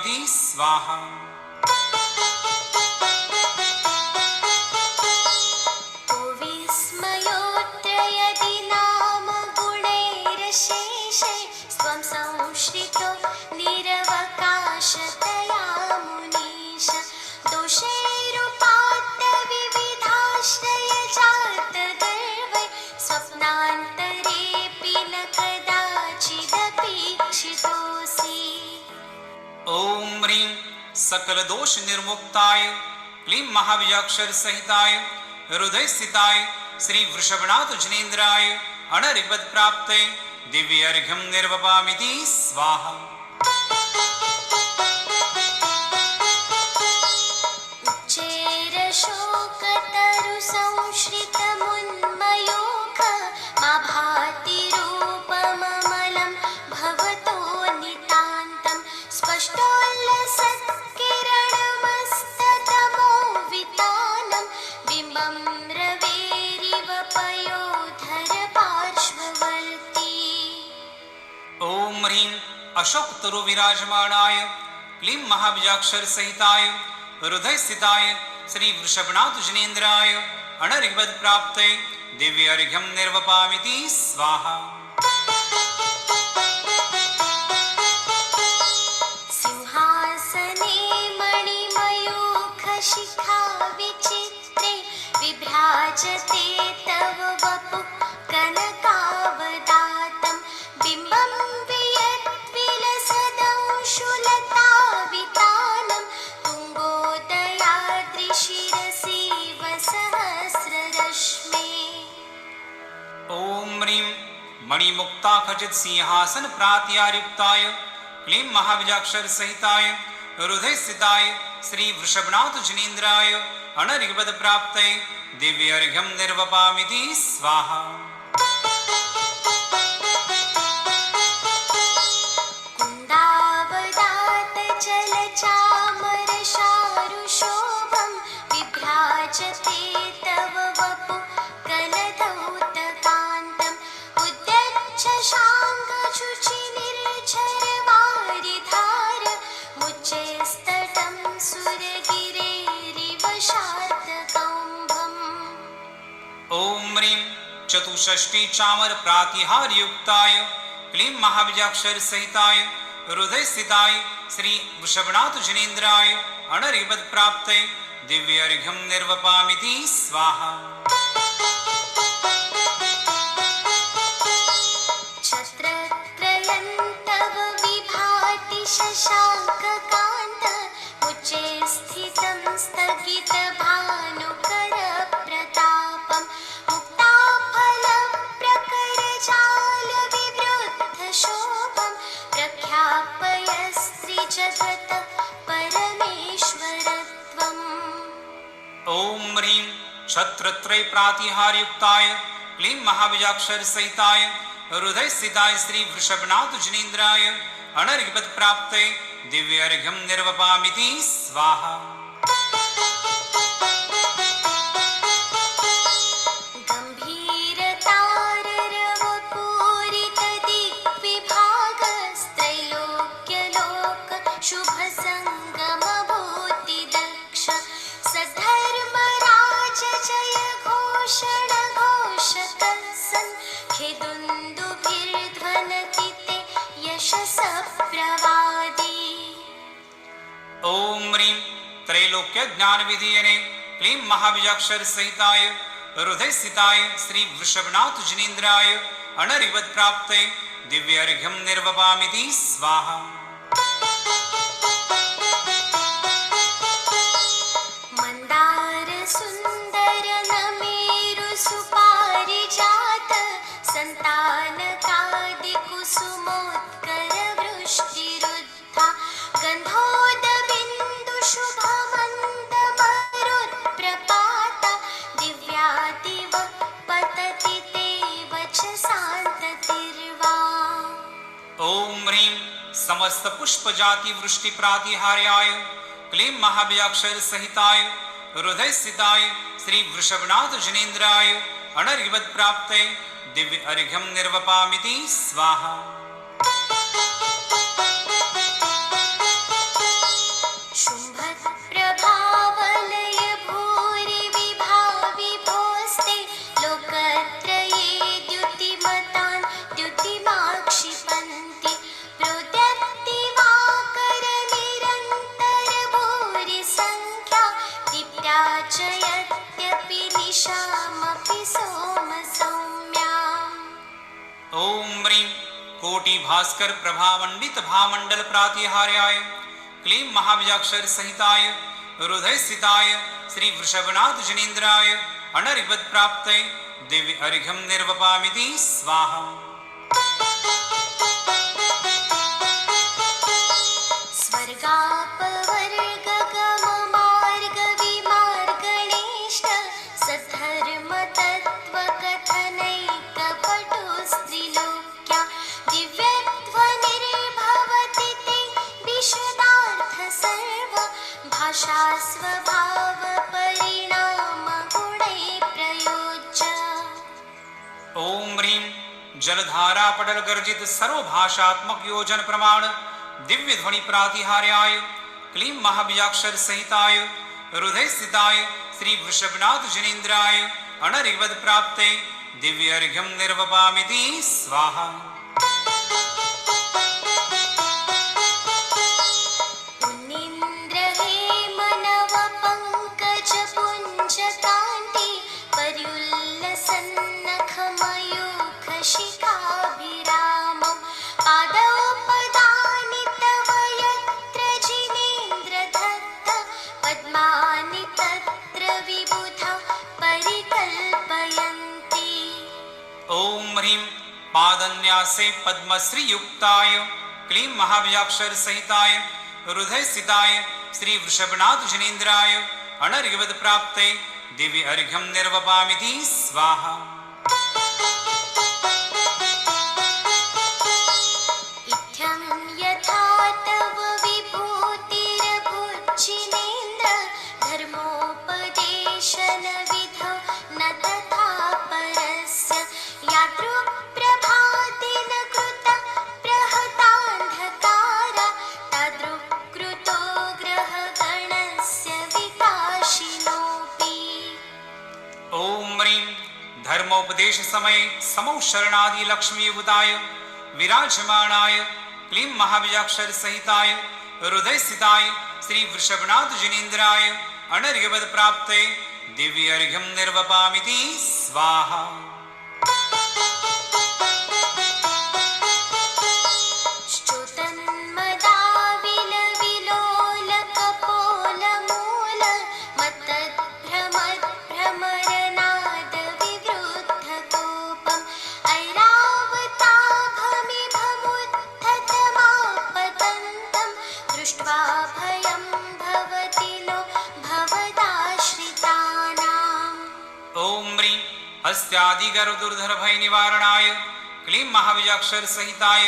निर्वपामिति स्वाहा। ओम ह्रीं सकल दोष निर्मुक्ताय क्लीं महाबीजाक्षर सहिताय हृदय स्थिताय श्री वृषभनाथ जनेन्द्राय अनरिपद प्राप्ते दिव्य अर्घ्यं निर्वपामिति स्वाहा। उच्चैर शोकतरु संश्रित मुन्मयोख मा भाति रूपममलं भवतो नितान्तं स्पष्टोल्लसत्किरणमस्ततमो वितानं बिम्बं रवेरिव पयोधर पार्श्ववर्ती। ओम ह्रीं अशोक तरु विराजमानाय क्लीं महाबीजाक्षर सहिताय हृदय स्थिताय श्री वृषभनाथ जनेन्द्राय अनरिपद प्राप्ते दिव्य अर्घ्यं निर्वपामिति स्वाहा। सिंहासने मणिमयूख शिखा विचित्रे विभ्राजते तव वपु कनकावदातं बिम्बं वियद्विलसदंशुलतावितानं तुङ्गोदयाद्रिशिरसि वसहस्ररश्मे। ओम ह्रीं मणिमुक्ता खचित सिंहासन प्रात्यायुक्ताय क्लीं महाबीजाक्षर सहिताय हृदय स्थिताय श्री वृषभनाथ जनेन्द्राय अनरिपद प्राप्ते दिव्य अर्घ्यं निर्वपामिति स्वाहा। कुन्दावदात जलचामर शारुशोभं विभ्राजते तव वपु कलधौतकान्तम् उद्यच्छ शाङ्गशुचिनिर्झरवारिधार मुच्चैस्तटं सुरगिरेरिव शार्दकौम्भम्। ओम ह्रीं चतुष्षष्टि चामर प्रातिहार युक्ताय क्लीं महाबीजाक्षर सहिताय हृदय स्थिताय श्री वृषभनाथ जनेन्द्राय अनरिपद प्राप्ते दिव्य अर्घ्यं निर्वपामिति स्वाहा। छत्रत्रयन्तव विभाति शशाङ्ककान्त उच्चे स्थितं स्थगितभानुकर प्रतापं मुक्ताफलप्रकरजालविवृद्धशोभं प्रख्यापय स्त्रीजगत परमेश्वरत्वम्। ओम ह्रीं छत्रत्रय प्रातिहार युक्ताय क्लीं महाबीजाक्षर सहिताय हृदय स्थिताय श्री वृषभनाथ जनेन्द्राय अनरिपद प्राप्ते दिव्य अर्घ्यं निर्वपामिति स्वाहा। गम्भीरताररवपूरितदिग्विभागस्त्रैलोक्यलोक शुभसङ्गमभूतिदक्ष सधर्मराज जय घोषण घोषकसन् खिदुन्दुभिर्ध्वनति ते यशसः प्रवादी। ओम ह्रीं त्रैलोक्य ज्ञान विधीयने क्लीं महाबीजाक्षर सहिताय हृदय स्थिताय श्री वृषभनाथ जनेन्द्राय अनरिपद प्राप्ते दिव्य अर्घ्यं निर्वपामिति स्वाहा। मंदार सुंदर नमेरु सुपारिजात संतानकादि कुसुमोत्कर वृष्टिरुद्धा गंधोदबिन्दु शुभमन्द मरुत्प्रपाता दिव्यादिव पतति ते वचसान्ततिर्वा। ओम ह्रीं समस्त पुष्प जाति वृष्टि प्रातिहार्याय क्लीं महाबीजाक्षर सहिताय हृदय स्थिताय श्री वृषभनाथ जनेन्द्राय अनरिपद प्राप्ते दिव्य अर्घ्यं निर्वपामिति स्वाहा। कोटि भास्कर प्रभामंडित भामंडल प्रातिहार्याय क्लीं महाबीजाक्षर सहिताय हृदय स्थिताय श्री वृषभनाथ जनेन्द्राय अनरिवद प्राप्तये दिव्य अर्घ्यं निर्वपामिति स्वाहा। स्वर्गापवर्गगममार्गविमार्गणेष्ट सद्धर्मतत्त्वकथनैकपटुस्त्रिलोक्या दिव्यध्वनिर्भवति ते विशदार्थ सर्व भाषा स्वभावपरिणामगुणैः प्रयोज्य। ओम ह्रीं जलधारा पटल गर्जित सर्वभाषात्मक योजन प्रमाण दिव्य ध्वनि प्रातिहार्याय क्लीं महाबीजाक्षर सहिताय हृदय स्थिताय श्री वृषभनाथ जनेन्द्राय अनरिवद प्राप्तये दिव्य अर्घ्यं निर्वपामिति स्वाहा। पुण्येन्द्रहेमनवपङ्कजपुञ्जकान्ति पर्युल्लसन्नखमयूखशिखाभिरामं पादौ पदानि तव यत्र जिनेन्द्रदत्त पद्मानि तत्र विबुधा परिकल्पयन्ति। ओम ह्रीं पादन्यासे पद्मश्री युक्ताय क्लीं महाबीजाक्षर सहिताय हृदय स्थिताय श्री वृषभनाथ जनेन्द्राय अनरिवद प्राप्तये दिव्य अर्घ्यं निर्वपामिति स्वाहा। इत्थं यथा तव विभूतिरभुज्जिनेन्द्र धर्मोपदेशनविधौ न तथा परस्य यादृक्प्रभातेन कृता प्रहतान्धकार तादृक्कृतो ग्रहगणस्य विकाशिनोऽपि। ओम ह्रीं धर्मोपदेश समये समौ शरणादि लक्ष्मी युक्ताय विराजमानाय क्लीं महाबीजाक्षर सहिताय हृदय स्थिताय श्री वृषभनाथ जनेन्द्राय अनरिवद प्राप्तये दिव्य अर्घ्यं निर्वपामिति स्वाहा। श्रुतन्मदाविलविलोलकपोलमूल मत्तद्भ्रमद्भ्रमरनादविवृद्धकोपम् ऐरावताभमिभमुत्थतमापतन्तं दृष्ट्वा भयं भवति नो भवदाश्रितानाम्। ओम ह्रीं अस्यादिगरुदुर्धर भय निवारणाय क्लीं महाबीजाक्षर सहिताय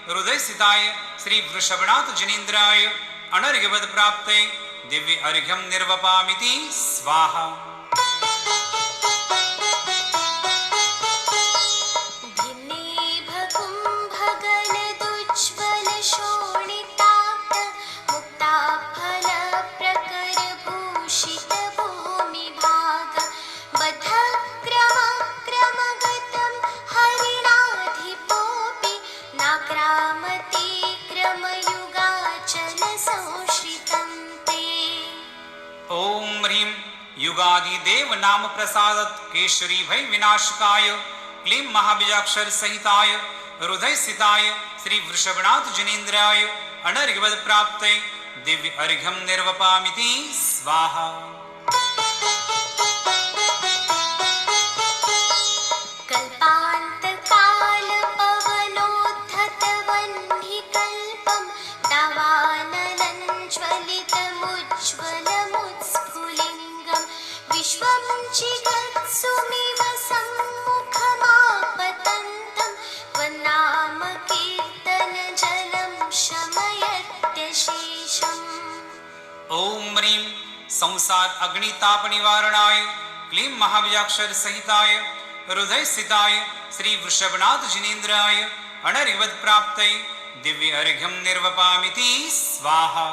हृदय स्थिताय श्री वृषभनाथ जनेन्द्राय अनर्घ्यवद प्राप्तये दिव्य अर्घ्यं निर्वपामिति स्वाहा। भिन्नेभकुम्भगलदुज्ज्वलशोणिताक्त मुक्ताफलप्रकरभूषितभूमिभाग बद्धक्रमक्रमगतं हरिणाधिपोऽपि नाक्रामति क्रमयुगाचलसंश्रितं ते। ओम ह्रीं युगादि देव नाम प्रसादत केशरी भय विनाशकाय क्लीं महाबीजाक्षर सहिताय हृदय स्थिताय श्री वृषभनाथ जनेन्द्राय अनर्घ्यवद प्राप्तये दिव्य अर्घ्यं निर्वपामिति स्वाहा। कल्पान्तकालपवनोद्धतवह्निकल्पं दावानलञ्ज्वलितमुज्ज्वलमुत्स्फुलिङ्गं विश्वं जिगत्सुमिव सम्मुखमापतन्तं त्वन्नाम कीर्तनजलं शमयत्यशेषम्। ओम ह्रीं संसार अग्निताप निवारणाय क्लीं महाबीजाक्षर सहिताय हृदय स्थिताय श्री वृषभनाथ जनेन्द्राय अनर्घ्यवद प्राप्तये दिव्य अर्घ्यं निर्वपामिति स्वाहा।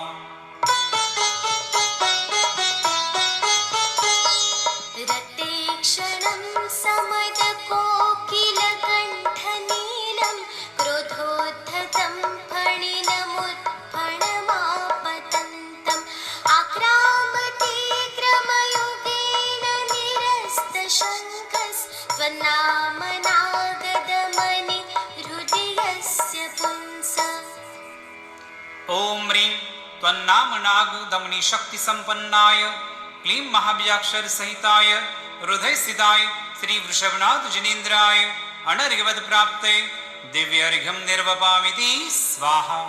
रक्तेक्षणं समदकोकिलकण्ठनीलं क्रोधोद्धतं फणिनमुत्फणमापतन्तम् आक्रामते क्रमयुगेन निरस्तशङ्कस्त्वन्नामनागदमनि हृदयस्य त्वन्नामनागदमनी शक्ति संपन्नाय क्लीं महाबीजाक्षर सहिताय हृदय स्थिताय श्री वृषभनाथ जिनेन्द्राय अनर्घ्यवद प्राप्ते दिव्य अर्घ्यं निर्वपामिति स्वाहा।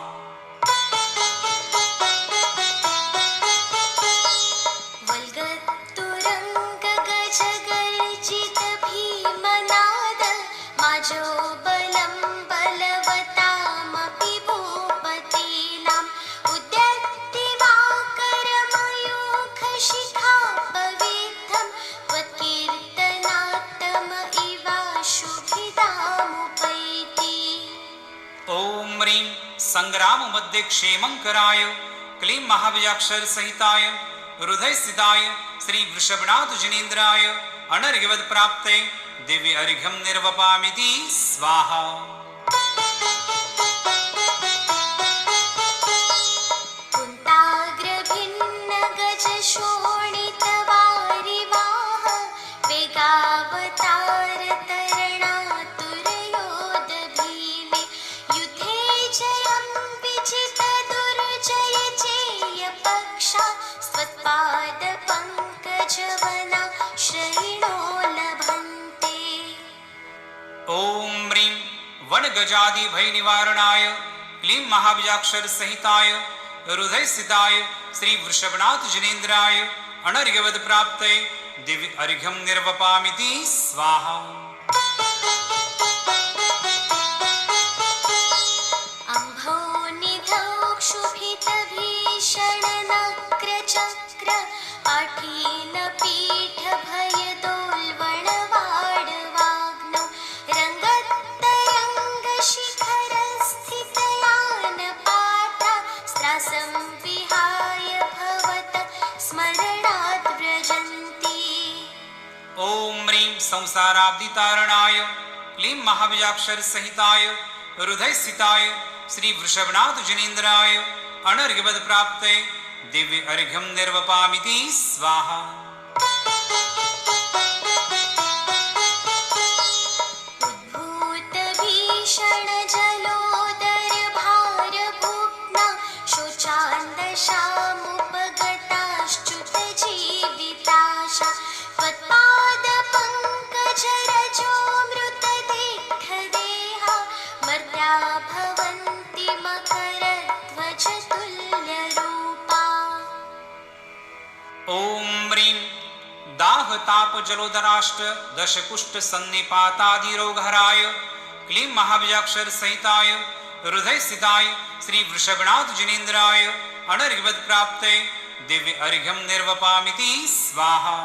संग्राम मध्य क्षेमंकराय क्लीं महाबीजाक्षर सहिताय हृदय स्थिताय श्री वृषभनाथ जिनेन्द्राय अनर्घ्यवद प्राप्ते दिव्य अर्घ्यं निर्वपामिति स्वाहा। गजादि भय निवारणाय क्लीं महाबीजाक्षर सहिताय हृदय स्थिताय श्री वृषभनाथ जिनेन्द्राय अनर्घ्यवद प्राप्ते दिव्य अर्घ्यं निर्वपामिति स्वाहा। संसाराब्धि तारणाय क्लीं महाबीजाक्षर सहिताय हृदय स्थिताय श्री वृषभनाथ जिनेन्द्राय अनर्घ्यवद प्राप्ते दिव्य अर्घ्यं निर्वपामिति स्वाहा। ताप जलोदराष्ट दश कुष्ठ सन्निपातादि रोगहराय क्लीं महाबीजाक्षर सहिताय हृदय स्थिताय श्री वृषभनाथ जिनेन्द्राय अनर्घ्यवद प्राप्ते दिव्य अर्घ्यं निर्वपामिति स्वाहा।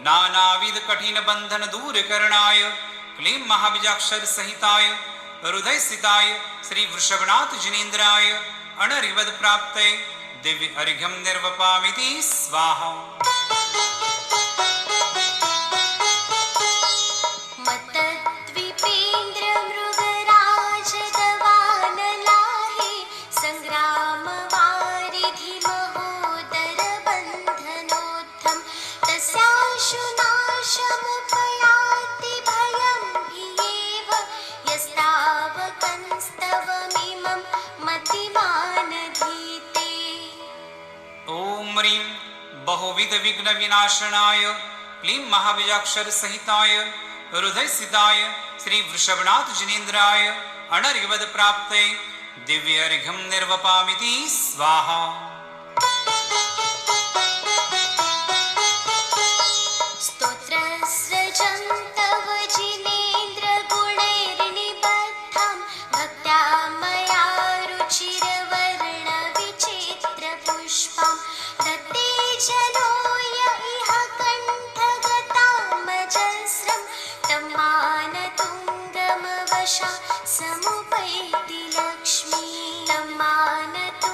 नानाविध कठिन बंधन दूर करणाय क्लीं महाबीजाक्षर सहिताय हृदय स्थिताय श्री वृषभनाथ जिनेन्द्राय अनर्घ्यवद प्राप्ते दिव्य अर्घ्यं निर्वपामिति स्वाहा। बहुविध विघ्न विनाशनाय क्लीं महाबीजाक्षर सहिताय हृदय स्थिताय श्री वृषभनाथ जिनेन्द्राय अनर्घ्यवद प्राप्ते दिव्य अर्घ्यं निर्वपामिति स्वाहा। समुपैति लक्ष्मी तम्मानतुङ्गमवशा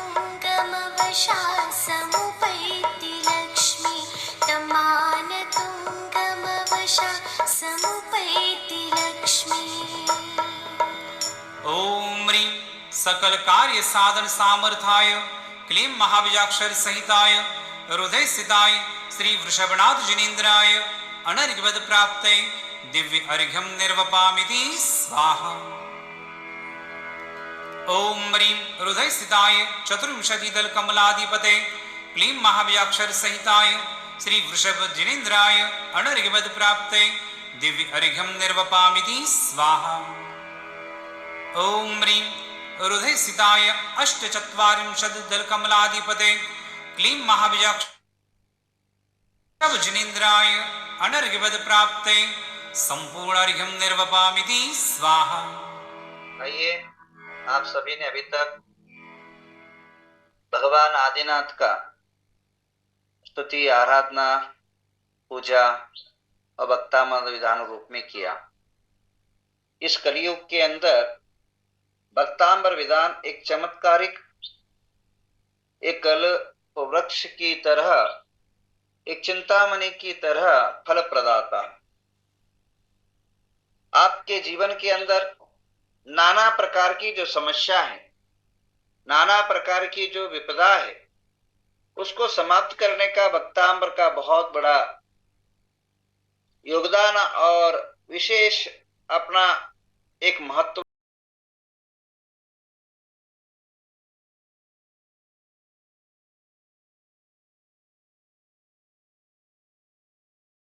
सकल कार्य साधन सामर्थाय क्लीं महाबीजाक्षर सहिताय हृदय स्थिताय श्री वृषभनाथ जिनेन्द्राय अनर्घ्यवद प्राप्ते दिव्य अर्घ्यम निर्वपामिति स्वाहा। ओम ह्रीं हृदय स्थिताय चतुर्विंशतिदल कमलाधिपते क्लीं महाबीजाक्षर सहिताय श्री वृषभ जिनेन्द्राय अनर्घ्यवद प्राप्ते दिव्य अर्घ्यम निर्वपामिति स्वाहा। ओम ह्रीं हृदय स्थिताय अष्टचत्वारिंशदल कमलाधिपते क्लीं महाबीजाक्षर जिनेन्द्राय अनर्घ्यवद प्राप्ते संपूर्ण अर्घ्यम निर्वपामिति स्वाहा। आइए, आप सभी ने अभी तक भगवान आदिनाथ का स्तुति, आराधना, पूजा और भक्तामृत विधान रूप में किया। इस कलयुग के अंदर भक्तामृत विधान एक चमत्कारिक, एक कल्प वृक्ष की तरह, एक चिंतामणि की तरह फल प्रदाता। आपके जीवन के अंदर नाना प्रकार की जो समस्या है, नाना प्रकार की जो विपदा है, उसको समाप्त करने का भक्तामृत का बहुत बड़ा योगदान और विशेष अपना एक महत्व